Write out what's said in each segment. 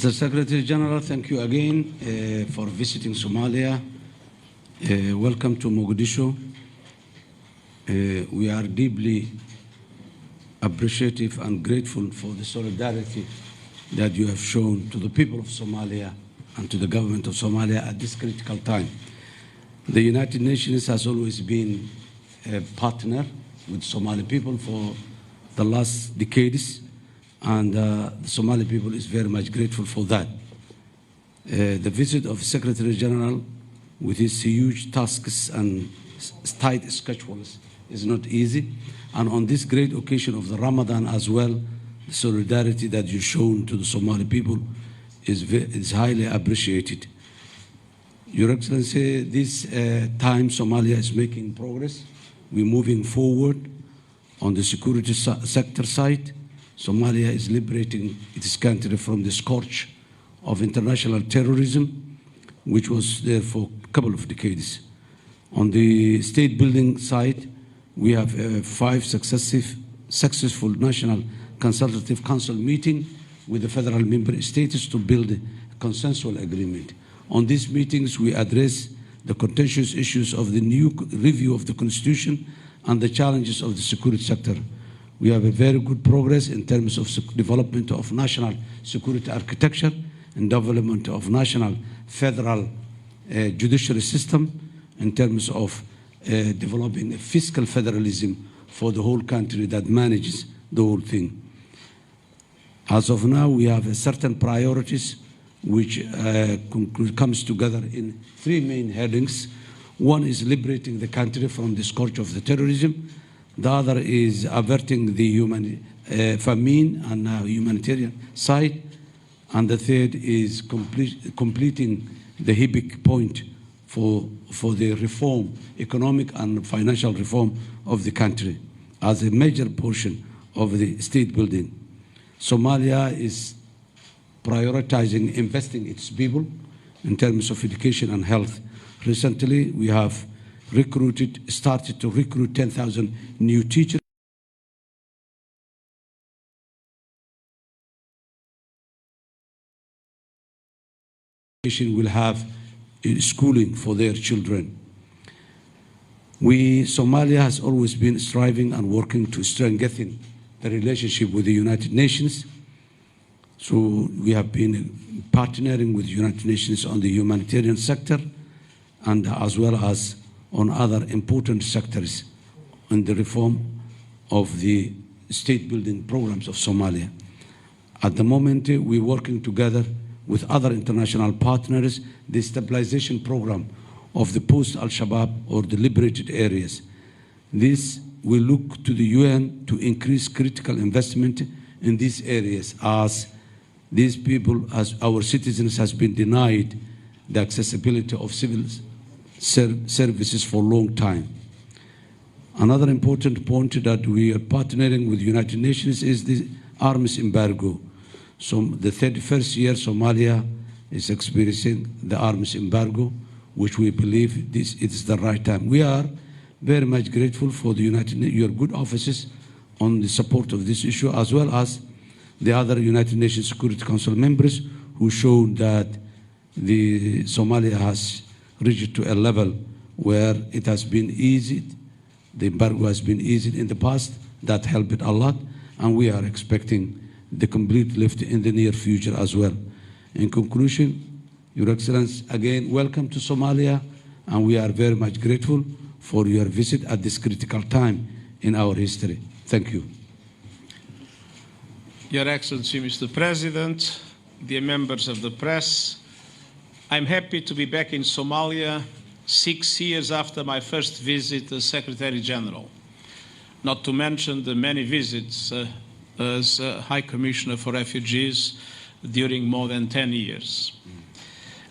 Mr. Secretary General, thank you again for visiting Somalia. Welcome to Mogadishu. We are deeply appreciative and grateful for the solidarity that you have shown to the people of Somalia and to the government of Somalia at this critical time. The United Nations has always been a partner with Somali people for the last decades, and the Somali people is very much grateful for that. The visit of Secretary General with his huge tasks and tight schedules is not easy, and on this great occasion of the Ramadan as well, the solidarity that you've shown to the Somali people is highly appreciated. Your Excellency, this time Somalia is making progress. We're moving forward on the security sector side. Somalia is liberating its country from the scourge of international terrorism, which was there for a couple of decades. On the state building side, we have 5 successful National Consultative Council meeting with the federal member states to build a consensual agreement. On these meetings, we address the contentious issues of the new review of the Constitution and the challenges of the security sector. We have a very good progress in terms of development of national security architecture and development of national federal judiciary system in terms of developing a fiscal federalism for the whole country that manages the whole thing. As of now, we have certain priorities which comes together in 3 main headings. One is liberating the country from the scourge of the terrorism. The other is averting the famine and humanitarian side. And the third is completing the HIBIC point for the reform, economic and financial reform of the country as a major portion of the state building. Somalia is prioritizing investing its people in terms of education and health. Recently, we have started to recruit 10,000 new teachers. Will have schooling for their children. Somalia has always been striving and working to strengthen the relationship with the United Nations. So we have been partnering with the United Nations on the humanitarian sector and as well as on other important sectors in the reform of the state building programs of Somalia. At the moment, we're working together with other international partners, the stabilization program of the post-Al-Shabaab or the liberated areas. This will look to the UN to increase critical investment in these areas as these people, as our citizens, has been denied the accessibility of civil services for a long time. Another important point that we are partnering with the United Nations is the arms embargo. So the 31st year Somalia is experiencing the arms embargo, which we believe it is the right time. We are very much grateful for the your good offices on the support of this issue, as well as the other United Nations Security Council members who showed that the Somalia has reached to a level where it has been eased, the embargo has been eased in the past. That helped a lot, and we are expecting the complete lift in the near future as well. In conclusion, Your Excellency, again, welcome to Somalia, and we are very much grateful for your visit at this critical time in our history. Thank you. Your Excellency, Mr. President, dear members of the press, I'm happy to be back in Somalia 6 years after my first visit as Secretary General, not to mention the many visits as High Commissioner for Refugees during more than 10 years.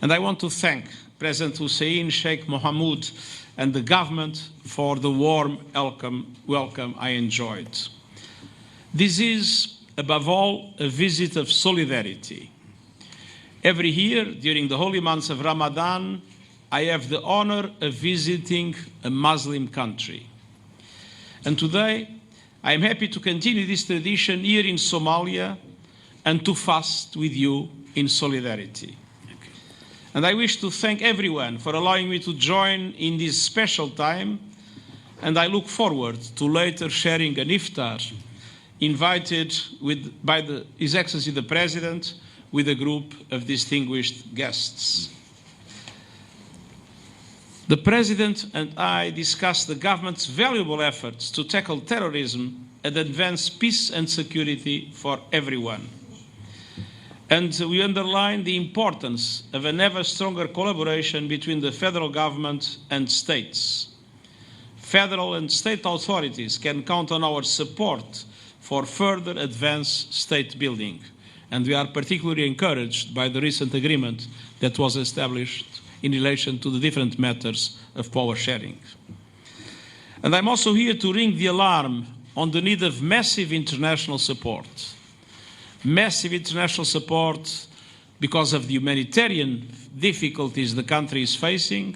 And I want to thank President Hussein Sheikh Mohamud and the government for the warm welcome I enjoyed. This is, above all, a visit of solidarity. Every year, during the holy months of Ramadan, I have the honor of visiting a Muslim country. And today, I am happy to continue this tradition here in Somalia and to fast with you in solidarity. And I wish to thank everyone for allowing me to join in this special time, and I look forward to later sharing an iftar invited by His Excellency the President with a group of distinguished guests. The President and I discussed the government's valuable efforts to tackle terrorism and advance peace and security for everyone. And we underlined the importance of an ever stronger collaboration between the federal government and states. Federal and state authorities can count on our support for further advanced state building. And we are particularly encouraged by the recent agreement that was established in relation to the different matters of power sharing. And I'm also here to ring the alarm on the need of massive international support. Massive international support because of the humanitarian difficulties the country is facing,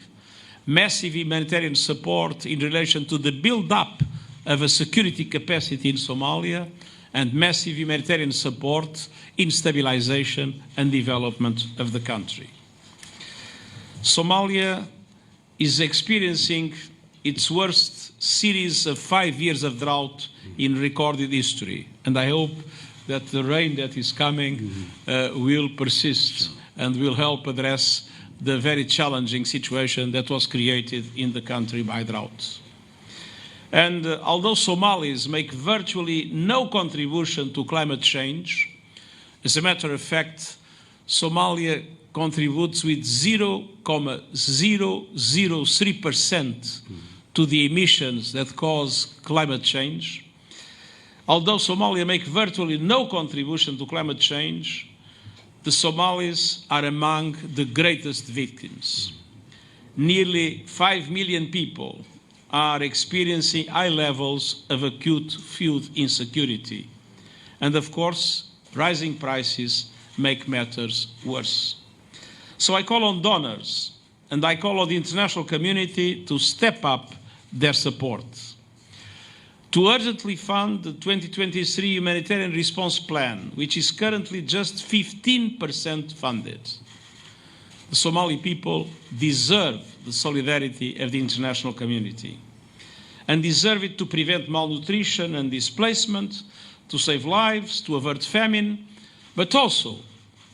massive humanitarian support in relation to the build-up of a security capacity in Somalia, and massive humanitarian support in stabilization and development of the country. Somalia is experiencing its worst series of 5 years of drought in recorded history, and I hope that the rain that is coming will persist and will help address the very challenging situation that was created in the country by drought. And although Somalis make virtually no contribution to climate change, as a matter of fact, Somalia contributes with 0.003% to the emissions that cause climate change. Although Somalia make virtually no contribution to climate change, the Somalis are among the greatest victims. Nearly 5 million people are experiencing high levels of acute food insecurity. And of course, rising prices make matters worse. So I call on donors and I call on the international community to step up their support, to urgently fund the 2023 Humanitarian Response Plan, which is currently just 15% funded. The Somali people deserve the solidarity of the international community and deserve it to prevent malnutrition and displacement, to save lives, to avert famine, but also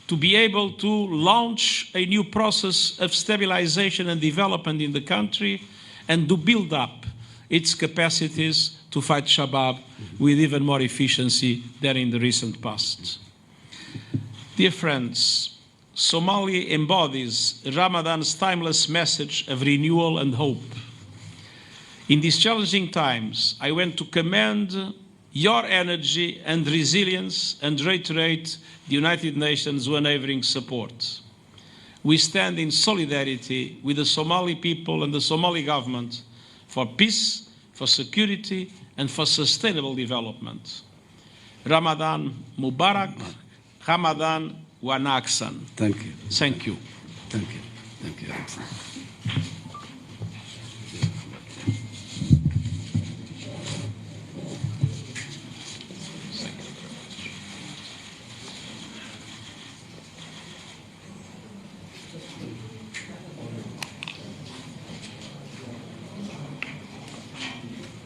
to be able to launch a new process of stabilization and development in the country and to build up its capacities to fight Shabab with even more efficiency than in the recent past. Dear friends, Somalia embodies Ramadan's timeless message of renewal and hope. In these challenging times, I want to commend your energy and resilience and reiterate the United Nations' unwavering support. We stand in solidarity with the Somali people and the Somali government for peace, for security, and for sustainable development. Ramadan Mubarak, Ramadan wa Xasan. Thank you. Thank you. Thank you. Thank you.